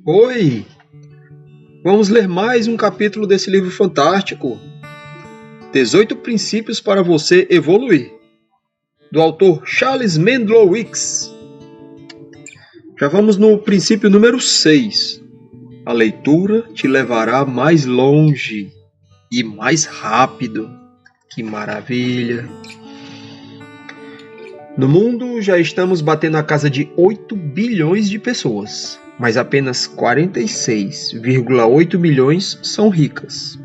Oi! Vamos ler mais um capítulo desse livro fantástico. 18 princípios para você evoluir, do autor Charles Mendlowicz. Já vamos no princípio número 6. A leitura te levará mais longe e mais rápido. Que maravilha! No mundo já estamos batendo a casa de 8 bilhões de pessoas, mas apenas 46,8 milhões são ricas.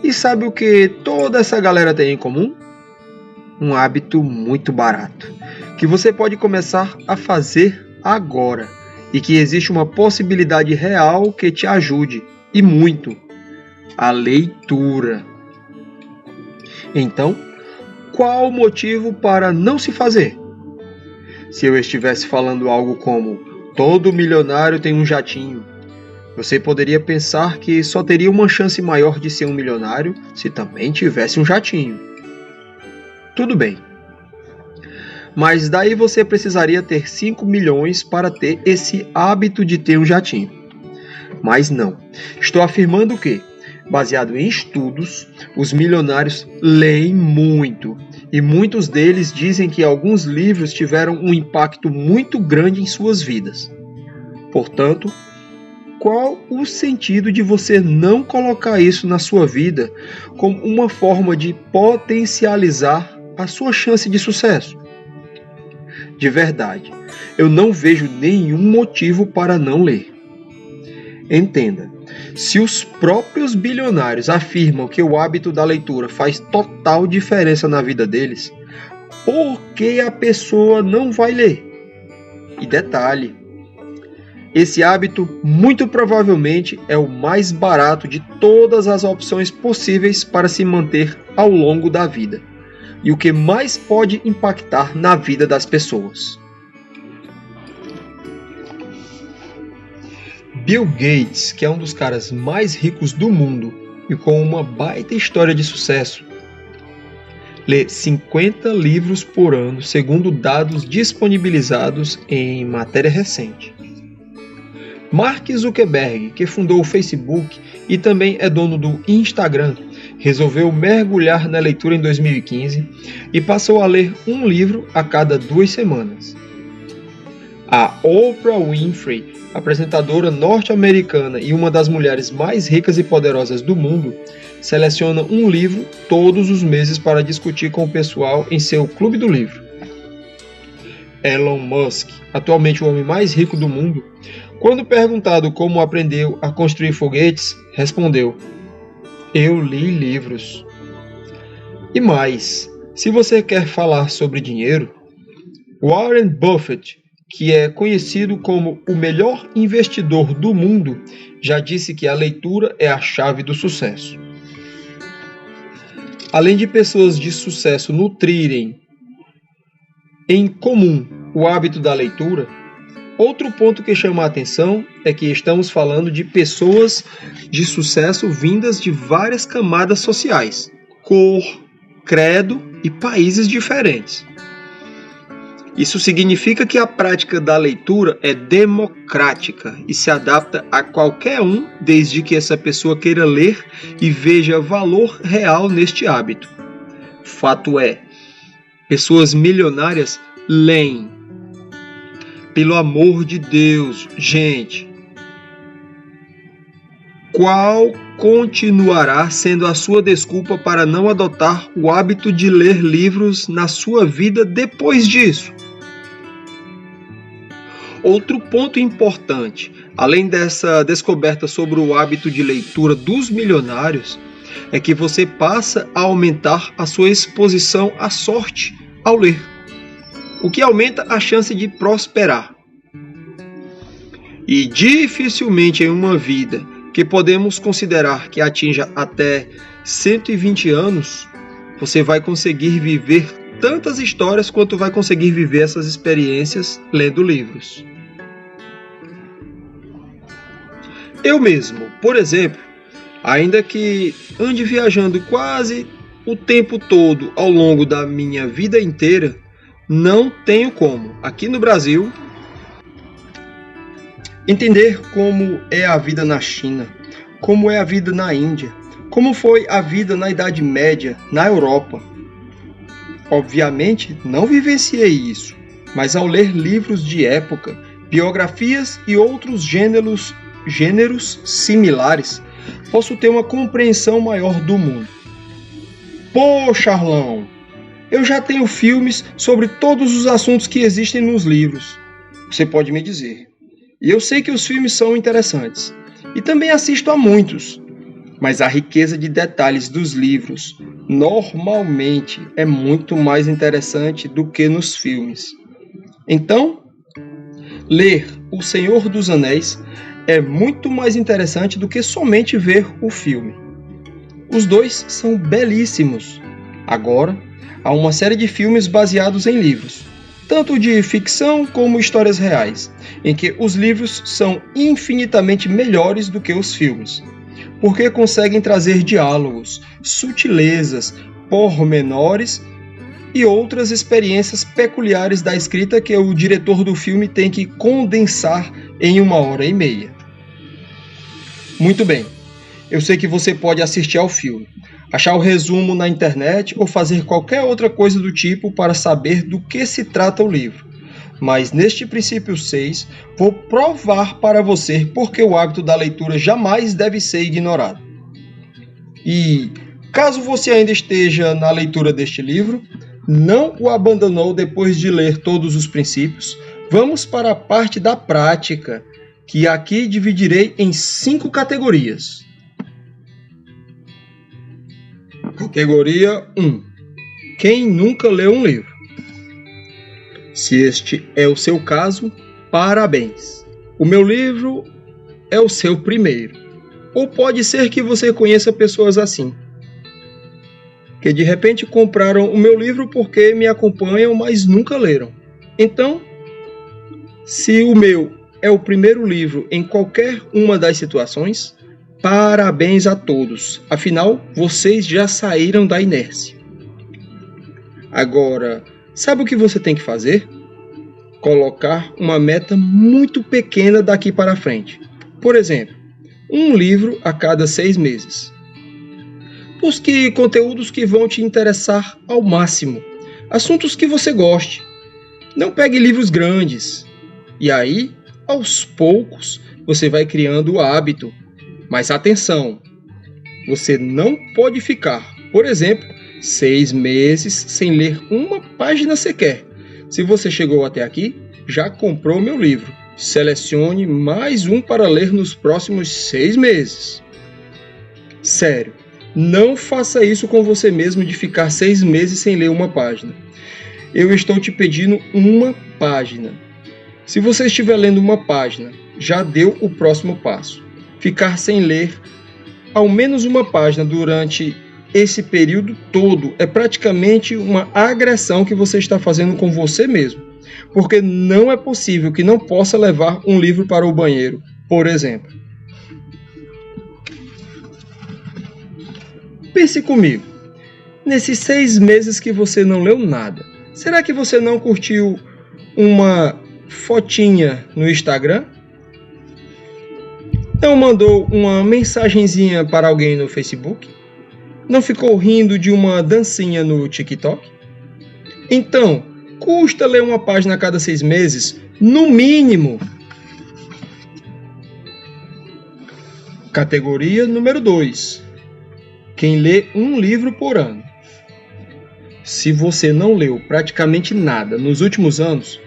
E sabe o que toda essa galera tem em comum? Um hábito muito barato, que você pode começar a fazer agora e que existe uma possibilidade real que te ajude, e muito: a leitura. Então, qual o motivo para não se fazer? Se eu estivesse falando algo como todo milionário tem um jatinho, você poderia pensar que só teria uma chance maior de ser um milionário se também tivesse um jatinho. Tudo bem. Mas daí você precisaria ter 5 milhões para ter esse hábito de ter um jatinho. Mas não. Estou afirmando que, baseado em estudos, os milionários leem muito, e muitos deles dizem que alguns livros tiveram um impacto muito grande em suas vidas. Portanto, qual o sentido de você não colocar isso na sua vida como uma forma de potencializar a sua chance de sucesso? De verdade, eu não vejo nenhum motivo para não ler. Entenda. Se os próprios bilionários afirmam que o hábito da leitura faz total diferença na vida deles, por que a pessoa não vai ler? E detalhe, esse hábito muito provavelmente é o mais barato de todas as opções possíveis para se manter ao longo da vida, e o que mais pode impactar na vida das pessoas. Bill Gates, que é um dos caras mais ricos do mundo e com uma baita história de sucesso, lê 50 livros por ano, segundo dados disponibilizados em matéria recente. Mark Zuckerberg, que fundou o Facebook e também é dono do Instagram, resolveu mergulhar na leitura em 2015 e passou a ler um livro a cada 2 semanas. A Oprah Winfrey, apresentadora norte-americana e uma das mulheres mais ricas e poderosas do mundo, seleciona um livro todos os meses para discutir com o pessoal em seu clube do livro. Elon Musk, atualmente o homem mais rico do mundo, quando perguntado como aprendeu a construir foguetes, respondeu: "Eu li livros." E mais, se você quer falar sobre dinheiro, Warren Buffett, que é conhecido como o melhor investidor do mundo, já disse que a leitura é a chave do sucesso. Além de pessoas de sucesso nutrirem em comum o hábito da leitura, outro ponto que chama a atenção é que estamos falando de pessoas de sucesso vindas de várias camadas sociais, cor, credo e países diferentes. Isso significa que a prática da leitura é democrática e se adapta a qualquer um, desde que essa pessoa queira ler e veja valor real neste hábito. Fato é, pessoas milionárias leem. Pelo amor de Deus, gente! Qual continuará sendo a sua desculpa para não adotar o hábito de ler livros na sua vida depois disso? Outro ponto importante, além dessa descoberta sobre o hábito de leitura dos milionários, é que você passa a aumentar a sua exposição à sorte ao ler, o que aumenta a chance de prosperar. E dificilmente em uma vida que podemos considerar que atinja até 120 anos, você vai conseguir viver tantas histórias quanto vai conseguir viver essas experiências lendo livros. Eu mesmo, por exemplo, ainda que ande viajando quase o tempo todo ao longo da minha vida inteira, não tenho como, aqui no Brasil, Entender como é a vida na China, como é a vida na Índia, como foi a vida na Idade Média, na Europa. Obviamente, não vivenciei isso, mas ao ler livros de época, biografias e outros gêneros similares, posso ter uma compreensão maior do mundo. Pô, Charlão, eu já tenho filmes sobre todos os assuntos que existem nos livros. Você pode me dizer. E eu sei que os filmes são interessantes. E também assisto a muitos. Mas a riqueza de detalhes dos livros normalmente é muito mais interessante do que nos filmes. Então, ler O Senhor dos Anéis é muito mais interessante do que somente ver o filme. Os dois são belíssimos. Agora, há uma série de filmes baseados em livros, tanto de ficção como histórias reais, em que os livros são infinitamente melhores do que os filmes, porque conseguem trazer diálogos, sutilezas, pormenores e outras experiências peculiares da escrita que o diretor do filme tem que condensar em 1h30. Muito bem, eu sei que você pode assistir ao filme, achar o resumo na internet ou fazer qualquer outra coisa do tipo para saber do que se trata o livro. Mas neste princípio 6, vou provar para você porque o hábito da leitura jamais deve ser ignorado. E, caso você ainda esteja na leitura deste livro, não o abandonou depois de ler todos os princípios, vamos para a parte da prática, que aqui dividirei em 5 categorias. Categoria 1. Quem nunca leu um livro? Se este é o seu caso, parabéns! O meu livro é o seu primeiro. Ou pode ser que você conheça pessoas assim, que de repente compraram o meu livro porque me acompanham, mas nunca leram. Então, se o meu é o primeiro livro em qualquer uma das situações, parabéns a todos. Afinal, vocês já saíram da inércia. Agora, sabe o que você tem que fazer? Colocar uma meta muito pequena daqui para frente. Por exemplo, um livro a cada 6 meses. Busque conteúdos que vão te interessar ao máximo. Assuntos que você goste. Não pegue livros grandes. E aí, aos poucos, você vai criando o hábito. Mas atenção, você não pode ficar, por exemplo, 6 meses sem ler uma página sequer. Se você chegou até aqui, já comprou meu livro. Selecione mais um para ler nos próximos 6 meses. Sério, não faça isso com você mesmo de ficar 6 meses sem ler uma página. Eu estou te pedindo uma página. Se você estiver lendo uma página, já deu o próximo passo. Ficar sem ler ao menos uma página durante esse período todo é praticamente uma agressão que você está fazendo com você mesmo, porque não é possível que não possa levar um livro para o banheiro, por exemplo. Pense comigo, nesses 6 meses que você não leu nada, será que você não curtiu uma fotinha no Instagram? Não mandou uma mensagenzinha para alguém no Facebook? Não ficou rindo de uma dancinha no TikTok? Então, custa ler uma página a cada 6 meses, no mínimo. Categoria número 2. Quem lê um livro por ano. Se você não leu praticamente nada nos últimos anos,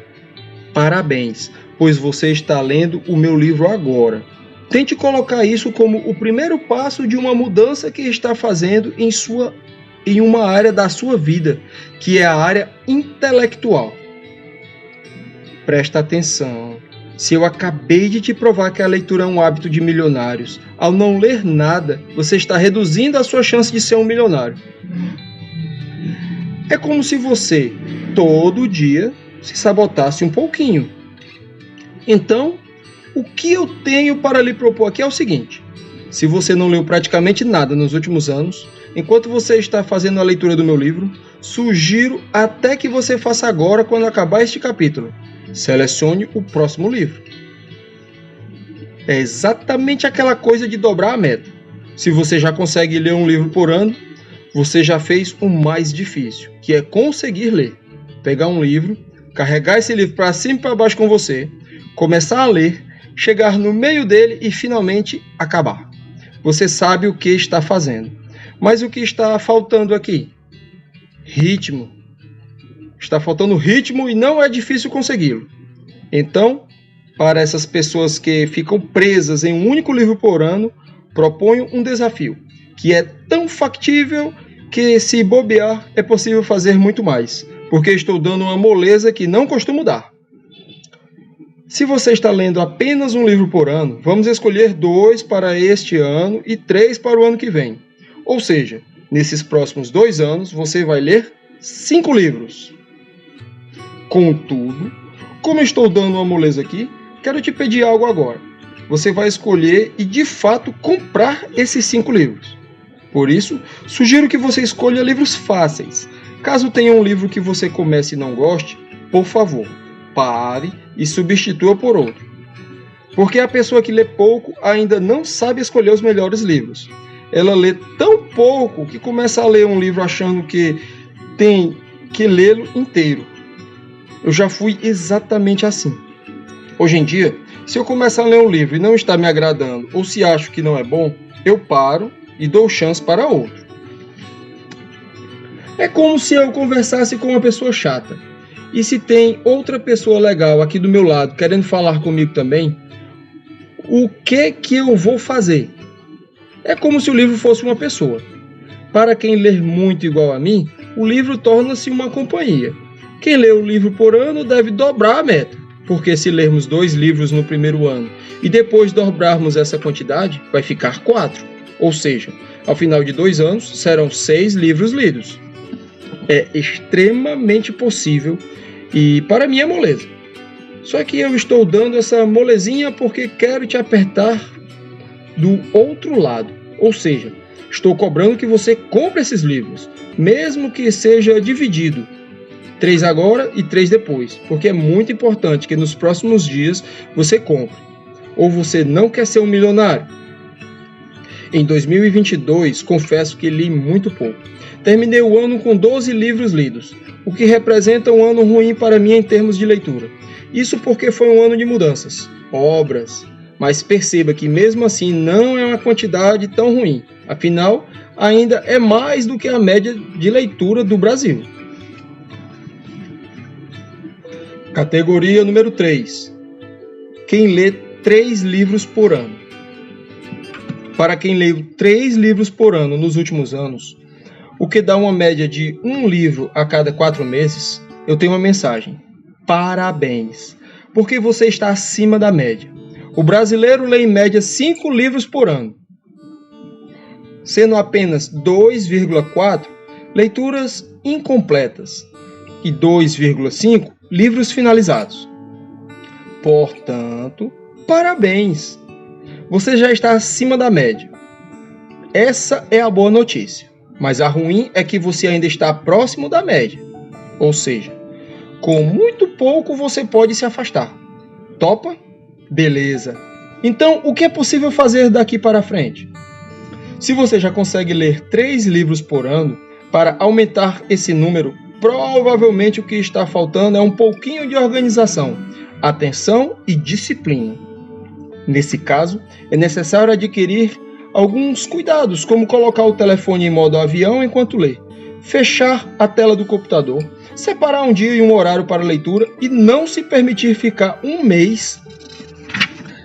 parabéns, pois você está lendo o meu livro agora. Tente colocar isso como o primeiro passo de uma mudança que está fazendo em uma área da sua vida, que é a área intelectual. Presta atenção. Se eu acabei de te provar que a leitura é um hábito de milionários, ao não ler nada, você está reduzindo a sua chance de ser um milionário. É como se você, todo dia, se sabotasse um pouquinho. Então, o que eu tenho para lhe propor aqui é o seguinte: se você não leu praticamente nada nos últimos anos, enquanto você está fazendo a leitura do meu livro, sugiro até que você faça agora quando acabar este capítulo. Selecione o próximo livro. É exatamente aquela coisa de dobrar a meta. Se você já consegue ler um livro por ano, você já fez o mais difícil, que é conseguir ler. Pegar um livro, carregar esse livro para cima e para baixo com você, começar a ler, chegar no meio dele e finalmente acabar. Você sabe o que está fazendo. Mas o que está faltando aqui? Ritmo. Está faltando ritmo e não é difícil consegui-lo. Então, para essas pessoas que ficam presas em um único livro por ano, proponho um desafio, que é tão factível que, se bobear, é possível fazer muito mais, porque estou dando uma moleza que não costumo dar. Se você está lendo apenas um livro por ano, vamos escolher 2 para este ano e 3 para o ano que vem. Ou seja, nesses próximos 2 anos, você vai ler 5 livros. Contudo, como estou dando uma moleza aqui, quero te pedir algo agora. Você vai escolher e, de fato, comprar esses 5 livros. Por isso, sugiro que você escolha livros fáceis. Caso tenha um livro que você comece e não goste, por favor, pare e substitua por outro. Porque a pessoa que lê pouco ainda não sabe escolher os melhores livros. Ela lê tão pouco que começa a ler um livro achando que tem que lê-lo inteiro. Eu já fui exatamente assim. Hoje em dia, se eu começar a ler um livro e não está me agradando, ou se acho que não é bom, eu paro e dou chance para outro. É como se eu conversasse com uma pessoa chata. E se tem outra pessoa legal aqui do meu lado querendo falar comigo também, o que eu vou fazer? É como se o livro fosse uma pessoa. Para quem ler muito igual a mim, o livro torna-se uma companhia. Quem lê um livro por ano deve dobrar a meta, porque se lermos 2 livros no primeiro ano e depois dobrarmos essa quantidade, vai ficar 4. Ou seja, ao final de 2 anos, serão 6 livros lidos. É extremamente possível e para mim é moleza. Só que eu estou dando essa molezinha porque quero te apertar do outro lado. Ou seja, estou cobrando que você compre esses livros, mesmo que seja dividido. 3 agora e 3 depois, porque é muito importante que nos próximos dias você compre. Ou você não quer ser um milionário? Em 2022, confesso que li muito pouco. Terminei o ano com 12 livros lidos, o que representa um ano ruim para mim em termos de leitura. Isso porque foi um ano de mudanças, obras, mas perceba que mesmo assim não é uma quantidade tão ruim. Afinal, ainda é mais do que a média de leitura do Brasil. Categoria número 3. Quem lê 3 livros por ano. Para quem leu 3 livros por ano nos últimos anos, o que dá uma média de 1 livro a cada 4 meses, eu tenho uma mensagem. Parabéns! Porque você está acima da média. O brasileiro lê em média 5 livros por ano, sendo apenas 2,4 leituras incompletas e 2,5 livros finalizados. Portanto, parabéns! Você já está acima da média. Essa é a boa notícia. Mas a ruim é que você ainda está próximo da média. Ou seja, com muito pouco você pode se afastar. Topa? Beleza. Então, o que é possível fazer daqui para frente? Se você já consegue ler 3 livros por ano, para aumentar esse número, provavelmente o que está faltando é um pouquinho de organização, atenção e disciplina. Nesse caso, é necessário adquirir alguns cuidados, como colocar o telefone em modo avião enquanto lê, fechar a tela do computador, separar um dia e um horário para leitura e não se permitir ficar um mês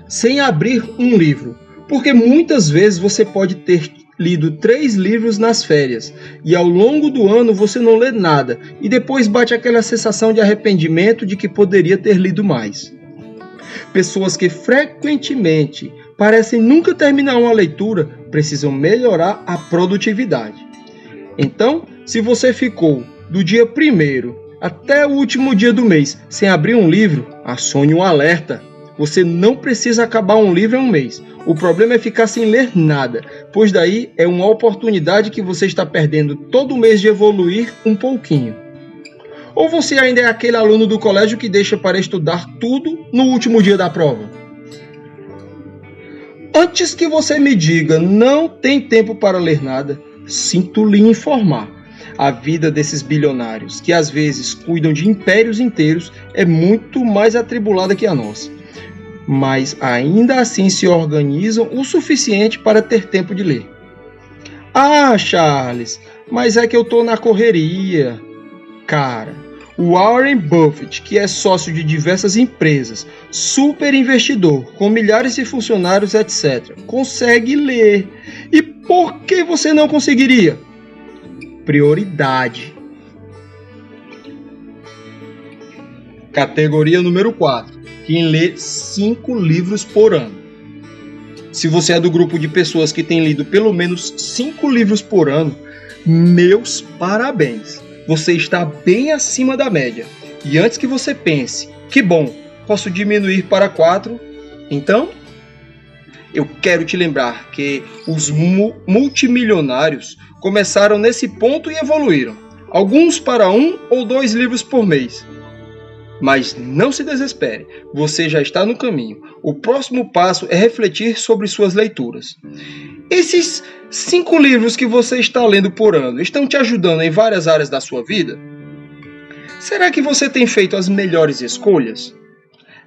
sem abrir um livro, porque muitas vezes você pode ter lido 3 livros nas férias e ao longo do ano você não lê nada e depois bate aquela sensação de arrependimento de que poderia ter lido mais. Pessoas que frequentemente parecem nunca terminar uma leitura precisam melhorar a produtividade. Então, se você ficou do dia 1º até o último dia do mês sem abrir um livro, acione um alerta. Você não precisa acabar um livro em um mês. O problema é ficar sem ler nada, pois daí é uma oportunidade que você está perdendo todo mês de evoluir um pouquinho. Ou você ainda é aquele aluno do colégio que deixa para estudar tudo no último dia da prova? Antes que você me diga, não tem tempo para ler nada, sinto lhe informar. A vida desses bilionários, que às vezes cuidam de impérios inteiros, é muito mais atribulada que a nossa. Mas ainda assim se organizam o suficiente para ter tempo de ler. Ah, Charles, mas é que eu tô na correria. Cara, o Warren Buffett, que é sócio de diversas empresas, super investidor, com milhares de funcionários, etc., consegue ler. E por que você não conseguiria? Prioridade. Categoria número 4. Quem lê 5 livros por ano. Se você é do grupo de pessoas que tem lido pelo menos 5 livros por ano, meus parabéns. Você está bem acima da média. E antes que você pense, que bom, posso diminuir para 4, então eu quero te lembrar que os multimilionários começaram nesse ponto e evoluíram. Alguns para 1 ou 2 livros por mês. Mas não se desespere, você já está no caminho. O próximo passo é refletir sobre suas leituras. Esses 5 livros que você está lendo por ano estão te ajudando em várias áreas da sua vida? Será que você tem feito as melhores escolhas?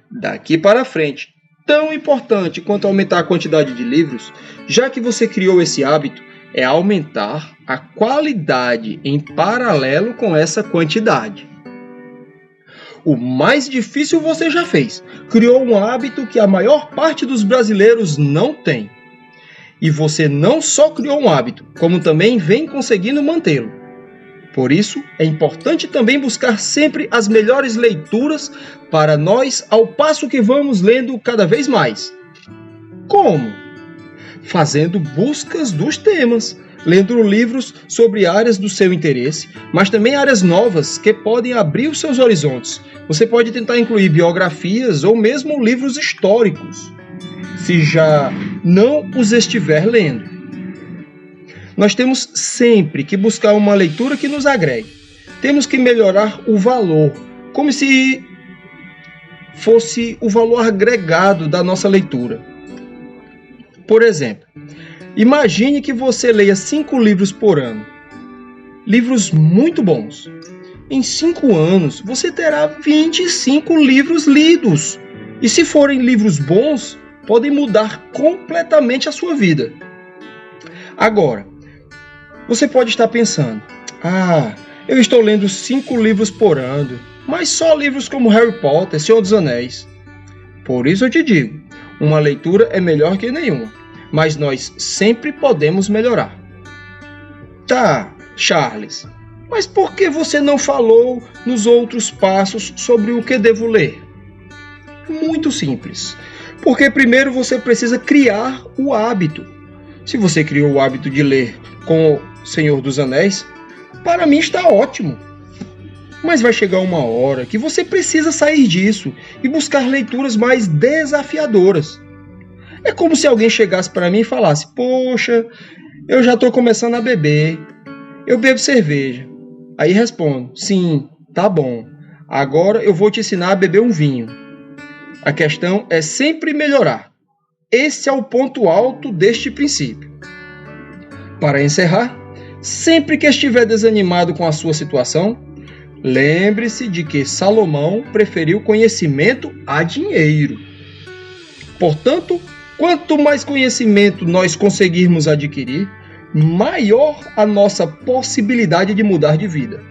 Daqui para frente, tão importante quanto aumentar a quantidade de livros, já que você criou esse hábito, é aumentar a qualidade em paralelo com essa quantidade. O mais difícil você já fez. Criou um hábito que a maior parte dos brasileiros não tem. E você não só criou um hábito, como também vem conseguindo mantê-lo. Por isso, é importante também buscar sempre as melhores leituras para nós, ao passo que vamos lendo cada vez mais. Como? Fazendo buscas dos temas, lendo livros sobre áreas do seu interesse, mas também áreas novas que podem abrir os seus horizontes. Você pode tentar incluir biografias ou mesmo livros históricos, se já não os estiver lendo. Nós temos sempre que buscar uma leitura que nos agregue. Temos que melhorar o valor, como se fosse o valor agregado da nossa leitura. Por exemplo, imagine que você leia 5 livros por ano. Livros muito bons. Em 5 anos, você terá 25 livros lidos. E se forem livros bons, podem mudar completamente a sua vida. Agora, você pode estar pensando, eu estou lendo 5 livros por ano, mas só livros como Harry Potter, Senhor dos Anéis. Por isso eu te digo, uma leitura é melhor que nenhuma, mas nós sempre podemos melhorar. Tá, Charles, mas por que você não falou nos outros passos sobre o que devo ler? Muito simples. Porque primeiro você precisa criar o hábito. Se você criou o hábito de ler com o Senhor dos Anéis, para mim está ótimo. Mas vai chegar uma hora que você precisa sair disso e buscar leituras mais desafiadoras. É como se alguém chegasse para mim e falasse, poxa, eu já estou começando a beber, eu bebo cerveja. Aí respondo, sim, tá bom, agora eu vou te ensinar a beber um vinho. A questão é sempre melhorar. Esse é o ponto alto deste princípio. Para encerrar, sempre que estiver desanimado com a sua situação, lembre-se de que Salomão preferiu conhecimento a dinheiro. Portanto, quanto mais conhecimento nós conseguirmos adquirir, maior a nossa possibilidade de mudar de vida.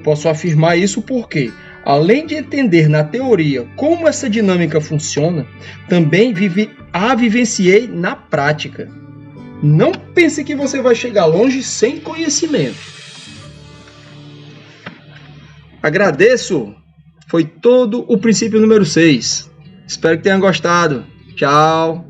Posso afirmar isso porque, além de entender na teoria como essa dinâmica funciona, também a vivenciei na prática. Não pense que você vai chegar longe sem conhecimento. Agradeço. Foi todo o princípio número 6. Espero que tenha gostado. Tchau.